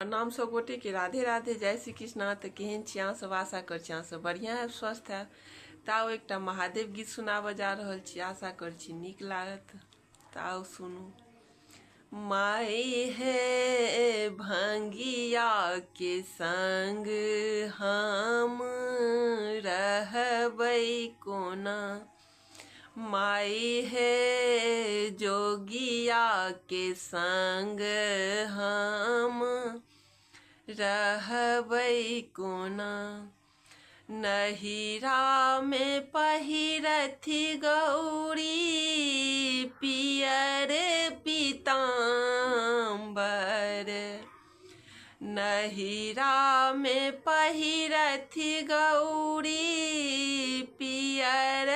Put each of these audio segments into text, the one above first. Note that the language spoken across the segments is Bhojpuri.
नाम सब गोटे के राधे राधे, जय श्री कृष्ण। तो केहन छी अहाँ सब? आशा कर छी अहाँ सब बढ़िया है, स्वस्थ है। ताओ एक महादेव गीत सुनाब जा रहल छी, आशा कर छी नीक लागत। ताओ सुनू। माई है भंगिया के संग हम रहबै कोना, माई है जोगिया के संग हम रहबै कोना। नहिरा में पहिरथी गौरी पियर पीताम्बर, नहिरा में पहिरथी गौरी पियर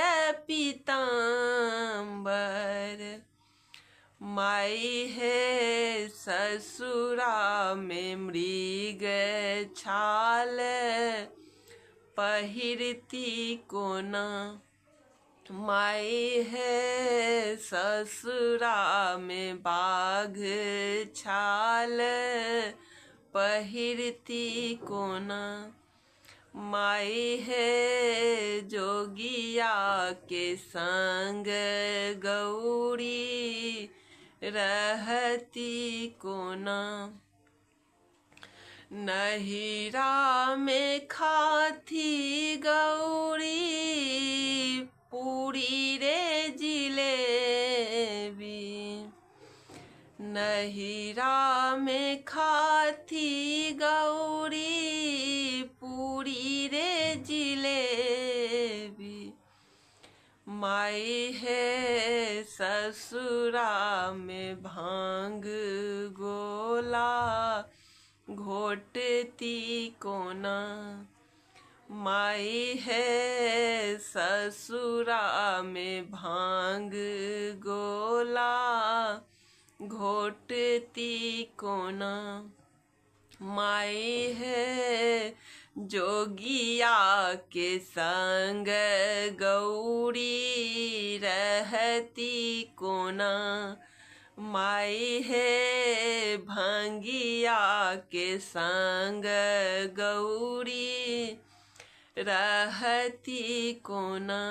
पीताम्बर। माई है ससुरा में मृग छाल पहिरती कोना, माई है ससुरा में बाघ छाल पहिरती कोना। माई है जोगिया के संग गौरी रहती कोना। नहिरा में खाती गौरी पूरी रे जिलेबी, नहिरा में खाती गौरी पूरी रे जिलेबी। माई है ससुरा में भांग गोला घोटती कोना, माई है ससुरा में भांग गोला घोटती कोना। माई है जोगिया के संग गौरी रहती कोना, माई है भंगिया के संग गौरी रहती कोना।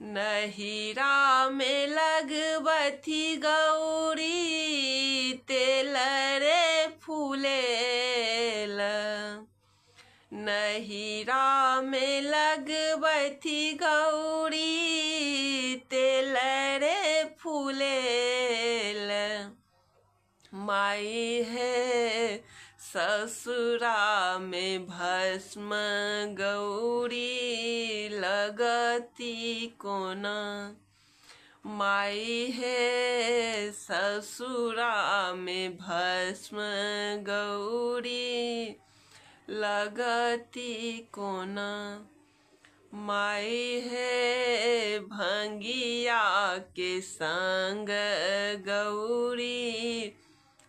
नहिरा में लगबथी गौरी तेल रे फूलेल, नहिरा में लगबथी गौरी तेल रे फूलेल। माई है ससुरा में भस्म गौरी लगती कोना, माई है ससुरा में भस्म गौरी लगती कोना। माई है भंगिया के संग गौरी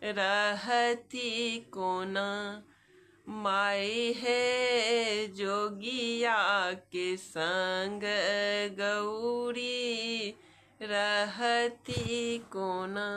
रहती कोना, माई है जोगिया के संग गौरी रहती कोना।